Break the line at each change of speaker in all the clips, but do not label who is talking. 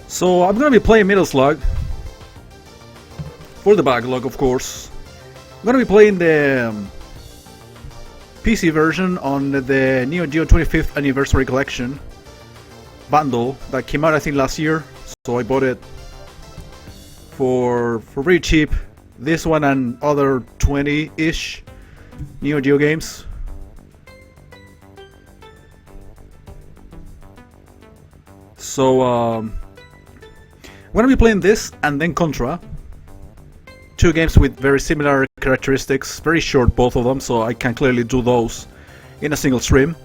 So I'm gonna be playing Metal Slug for the backlog, of course. I'm gonna be playing the PC version on the Neo-Geo 25th Anniversary Collection bundle that came out, I think, last year. So I bought it for pretty cheap. This one and other 20-ish Neo-Geo games. So I'm gonna be playing this and then Contra. Two games with very similar characteristics, very short both of them, so I can clearly do those in a single stream.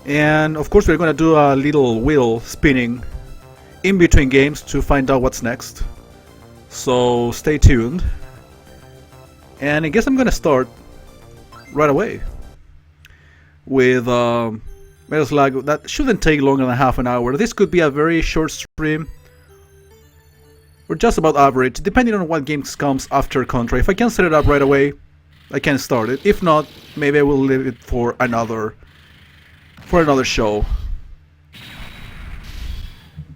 And of course we're gonna do a little wheel spinning in between games to find out what's next. So stay tuned. And I guess I'm gonna start right away with Metal Slug. That shouldn't take longer than half an hour. This could be a very short stream, or just about average, depending on what games comes after Contra. If I can set it up right away, I can start it. If not, maybe I will leave it for another show.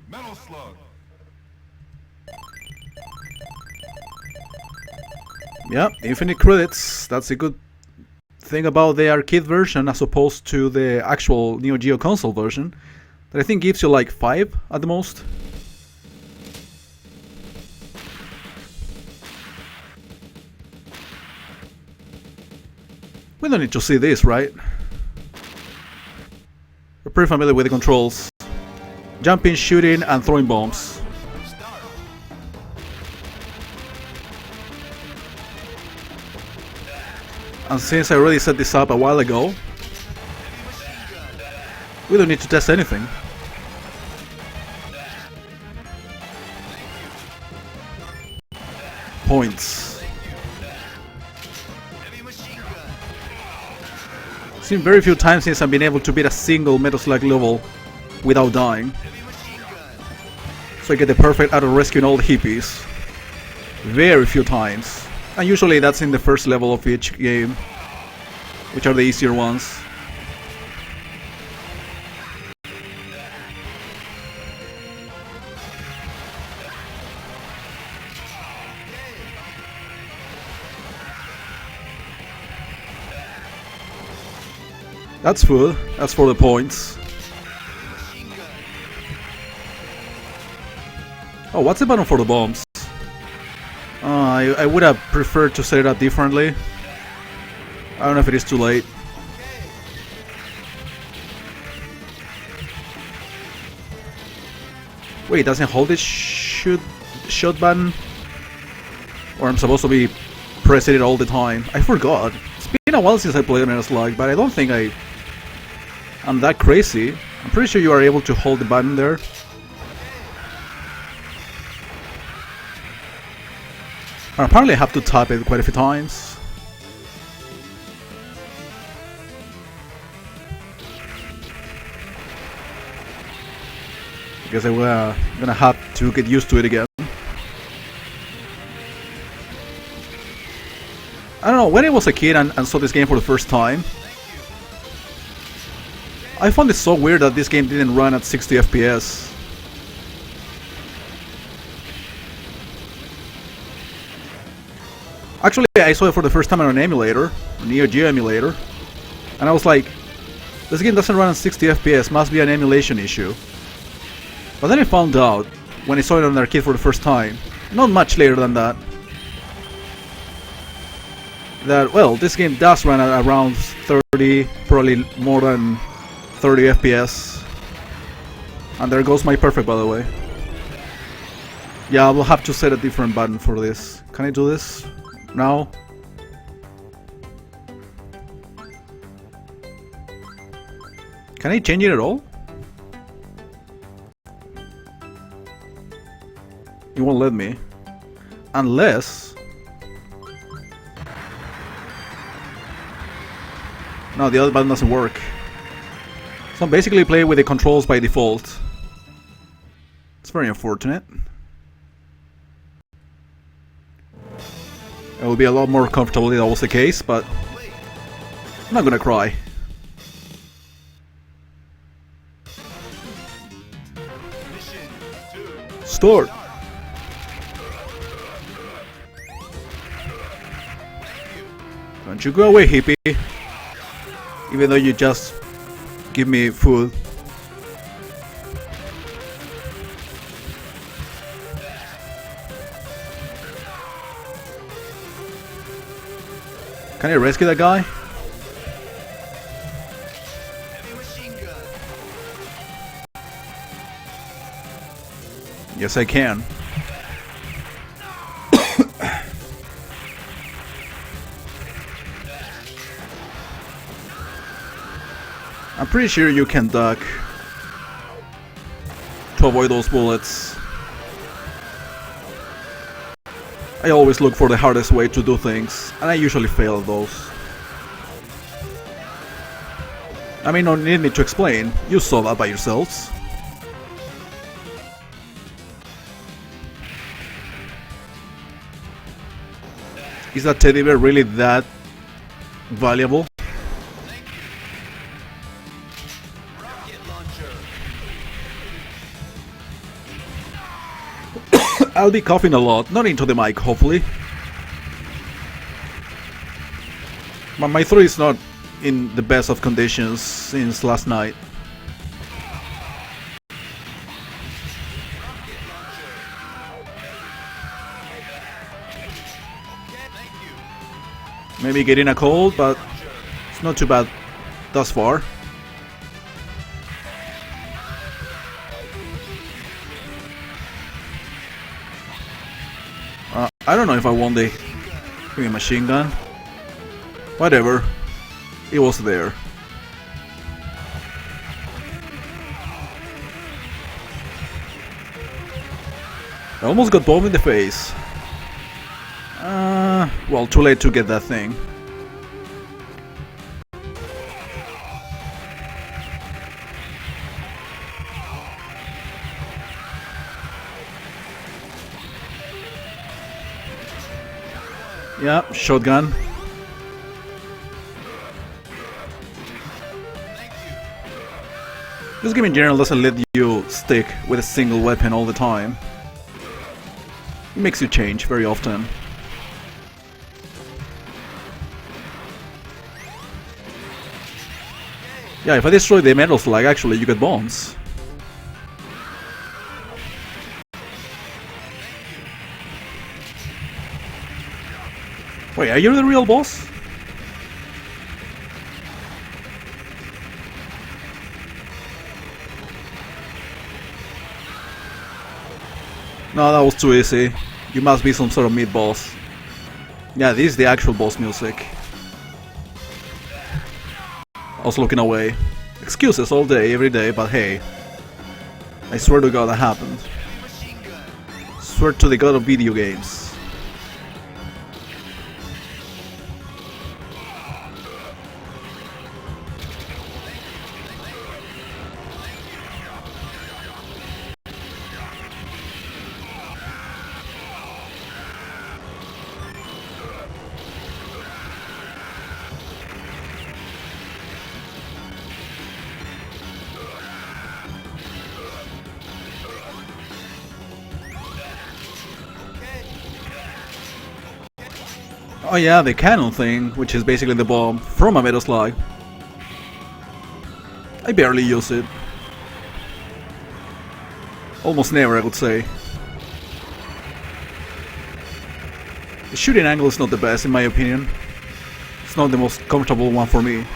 Metal Slug.
Yeah, infinite credits. That's a good thing about the arcade version as opposed to the actual Neo Geo console version, that I think gives you like 5 at the most. We don't need to see this, right? We're pretty familiar with the controls. Jumping, shooting, and throwing bombs. And since I already set this up a while ago, we don't need to test anything. Points. It's been very few times since I've been able to beat a single Metal Slug level without dying. So I get the perfect out of rescuing all the hippies. Very few times. And usually that's in the first level of each game, which are the easier ones. That's food. That's for the points. Oh, what's the button for the bombs? I would have preferred to set it up differently. I don't know if it is too late. Wait, it doesn't hold this shoot button? Or I'm supposed to be pressing it all the time? I forgot. It's been a while since I played Metal Slug, but I don't think I'm that crazy. I'm pretty sure you are able to hold the button there. I apparently have to tap it quite a few times. I guess I'm gonna have to get used to it again. I don't know, when I was a kid and saw this game for the first time, I found it so weird that this game didn't run at 60 FPS. Actually, I saw it for the first time on an emulator, a Neo-Geo emulator, and I was like, this game doesn't run at 60 FPS, must be an emulation issue. But then I found out, when I saw it on the arcade for the first time, not much later than that, well, this game does run at around 30, probably more than 30 FPS. And there goes my perfect, by the way. Yeah, I will have to set a different button for this. Can I do this now? Can I change it at all? It won't let me. Unless... No, the other button doesn't work. So I'm basically playing with the controls by default. It's very unfortunate. It would be a lot more comfortable if that was the case, but I'm not gonna cry. Start! Don't you go away, hippie. Even though you just give me food. Can I rescue that guy? Yes, I can. I'm pretty sure you can duck to avoid those bullets. I always look for the hardest way to do things, and I usually fail at those. I mean, no need me to explain, you saw that by yourselves. Is that teddy bear really that valuable? I'll be coughing a lot, not into the mic, hopefully. My throat is not in the best of conditions since last night. Maybe getting a cold, but it's not too bad thus far. I don't know if I want the machine gun. Whatever. It was there. I almost got bombed in the face. Well, too late to get that thing. Yeah, shotgun. This game in general doesn't let you stick with a single weapon all the time. It makes you change very often. Yeah, if I destroy the metal slug, actually you get bombs. Wait, are you the real boss? No, that was too easy. You must be some sort of mid boss. Yeah, this is the actual boss music. I was looking away. Excuses all day, every day, but hey. I swear to God that happened. Swear to the God of video games. Oh yeah, the cannon thing, which is basically the bomb from a metal slug. I barely use it. Almost never, I would say. The shooting angle is not the best, in my opinion. It's not the most comfortable one for me.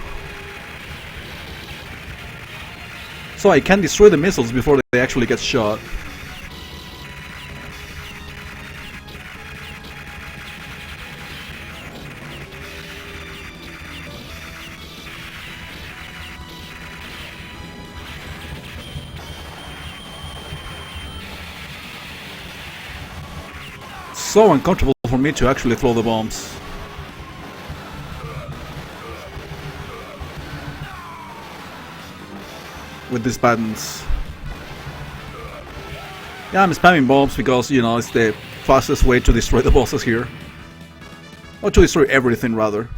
So I can destroy the missiles before they actually get shot. So uncomfortable for me to actually throw the bombs. With these buttons. Yeah, I'm spamming bombs because, you know, it's the fastest way to destroy the bosses here. Or to destroy everything, rather.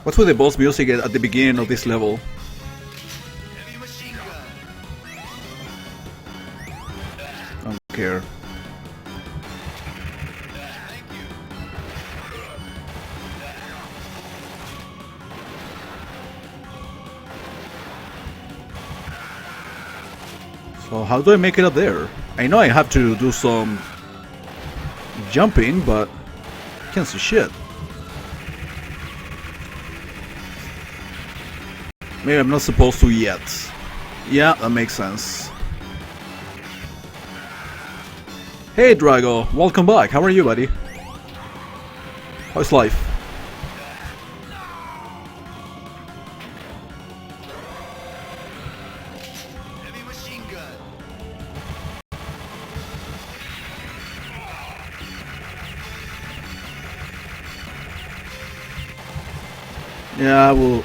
What's with the boss music at the beginning of this level?
Heavy machine gun.
I don't care.
Thank you.
So how do I make it up there? I know I have to do some jumping, but I can't see shit. Maybe I'm not supposed to yet. Yeah, that makes sense. Hey Drago, welcome back. How are you, buddy? How's life?
Heavy machine gun.
Yeah, I will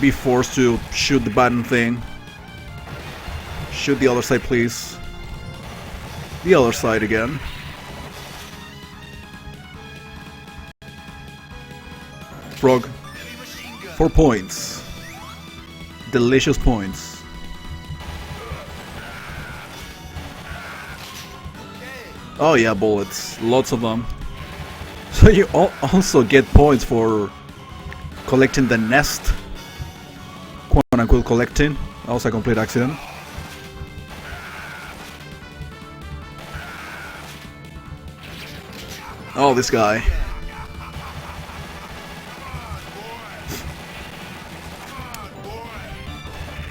be forced to shoot the button thing. Shoot the other side, please. The other side again. Frog.
Heavy machine gun.
4 points. Delicious points. Oh yeah, bullets. Lots of them. So you also get points for collecting the nest. Quote unquote collecting. That was a complete accident. Oh, this guy.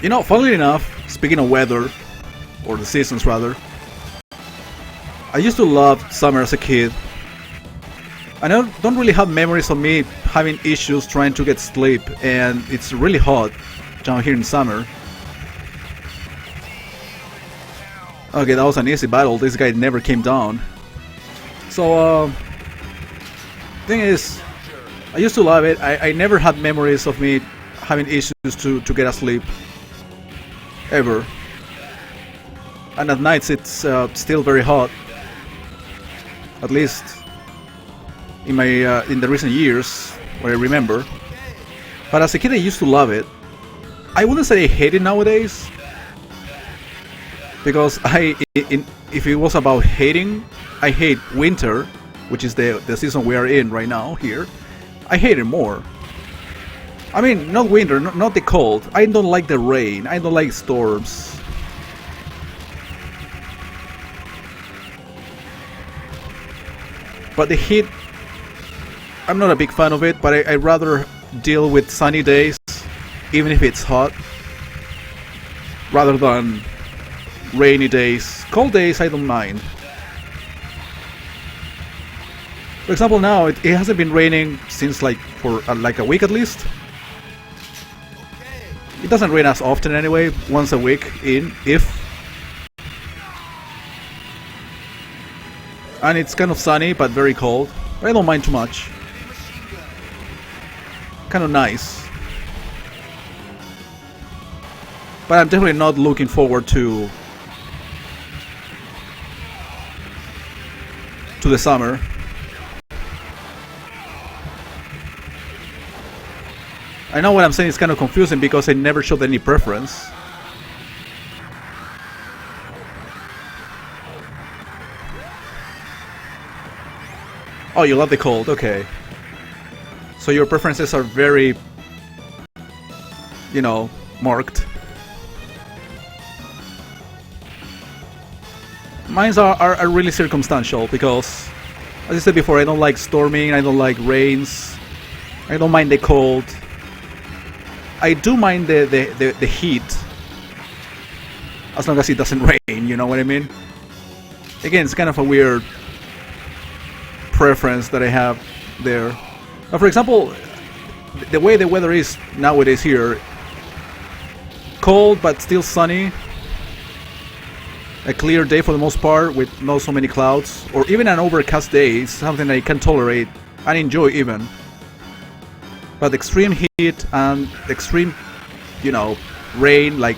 You know, funnily enough, speaking of weather, or the seasons rather, I used to love summer as a kid. I don't really have memories of me having issues trying to get sleep, and it's really hot down here in summer. Okay, that was an easy battle. This guy never came down. So, thing is, I used to love it. I never had memories of me having issues to get asleep. Ever. And at nights it's still very hot. At least in my in the recent years, what I remember. But as a kid I used to love it. I wouldn't say I hate it nowadays, because if it was about hating, I hate winter, which is the season we are in right now here. I hate it more. I mean, not winter, not the cold. I don't like the rain. I don't like storms. But the heat, I'm not a big fan of it, but I'd rather deal with sunny days, even if it's hot, rather than rainy days. Cold days, I don't mind. For example, now it hasn't been raining since for like a week at least. It doesn't rain as often anyway, once a week if. And it's kind of sunny but very cold. I don't mind too much. Kind of nice. But I'm definitely not looking forward to the summer. I know what I'm saying is kind of confusing because I never showed any preference. Oh, you love the cold, okay. So your preferences are very, you know, marked. Mine are really circumstantial because, as I said before, I don't like storming, I don't like rains, I don't mind the cold. I do mind the heat, as long as it doesn't rain, you know what I mean? Again, it's kind of a weird preference that I have there. Now, for example, the way the weather is nowadays here, cold but still sunny, a clear day for the most part with not so many clouds, or even an overcast day is something I can tolerate and enjoy even. But extreme heat and extreme, you know, rain, like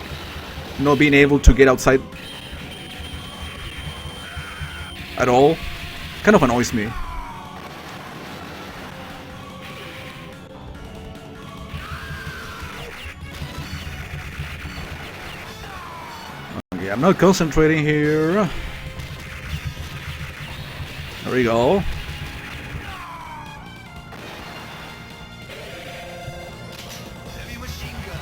not being able to get outside at all, kind of annoys me. I'm not concentrating here. There we go.
Heavy machine gun.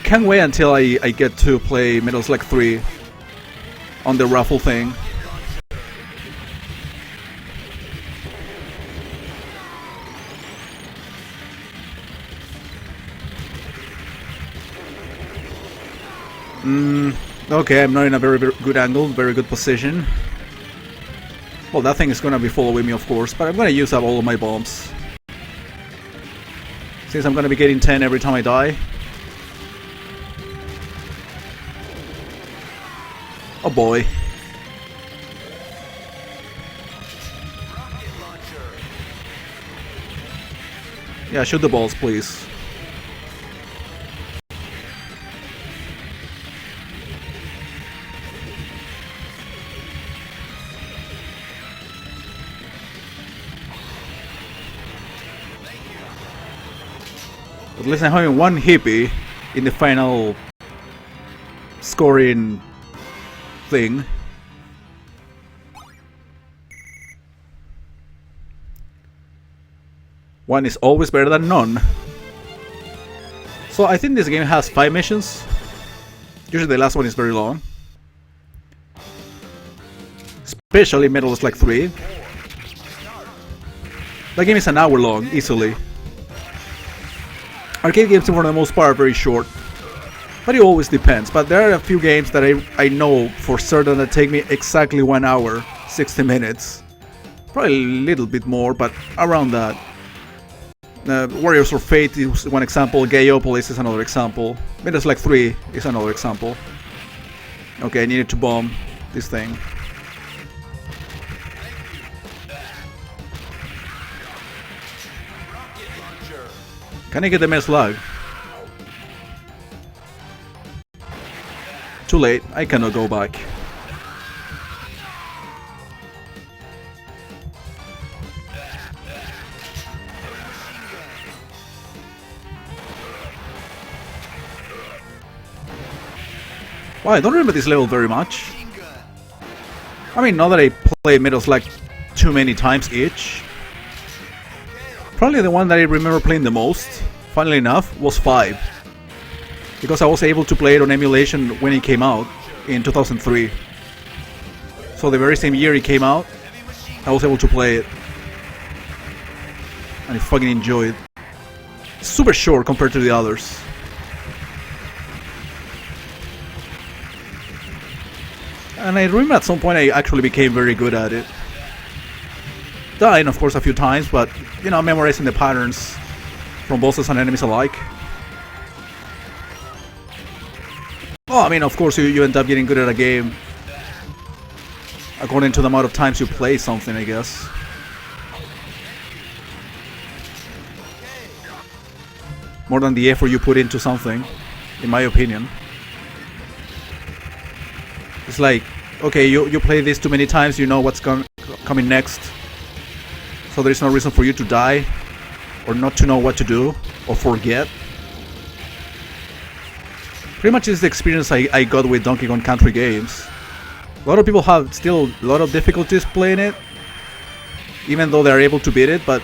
Can't wait until I get to play Metal Slug 3 on the raffle thing. Okay, I'm not in a very good angle, very good position. Well, that thing is gonna be following me, of course, but I'm gonna use up all of my bombs. Since I'm gonna be getting 10 every time I die. Oh boy.
Rocket launcher.
Yeah, shoot the balls, please. At least I'm having one hippie in the final scoring thing. One is always better than none. So I think this game has 5 missions. Usually the last one is very long. Especially Metal Slug 3. That game is an hour long, easily. Arcade games for the most part are very short. But it always depends. But there are a few games that I know for certain that take me exactly 1 hour, 60 minutes. Probably a little bit more, but around that. Warriors of Fate is one example, Gaiopolis is another example. Metal Slug 3 is another example. Okay, I needed to bomb this thing.
Rocket launcher.
Can I get the Metal Slug? Too late, I cannot go back. Well, I don't remember this level very much.
Machine gun.
I mean, not that I played Metal Slug too many times each. Probably the one that I remember playing the most, funnily enough, was 5. Because I was able to play it on emulation when it came out in 2003. So the very same year it came out,
Heavy machine
I was able to play it. And I fucking enjoyed it. It's super short compared to the others. And I remember at some point I actually became very good at it. Dying, of course, a few times, but, you know, memorizing the patterns from bosses and enemies alike. Oh, I mean, of course, you end up getting good at a game according to the amount of times you play something, I guess. More than the effort you put into something, in my opinion. It's like, okay, you play this too many times, you know what's coming next. So there is no reason for you to die, or not to know what to do, or forget. Pretty much is the experience I got with Donkey Kong Country games. A lot of people have still a lot of difficulties playing it, even though they're able to beat it, but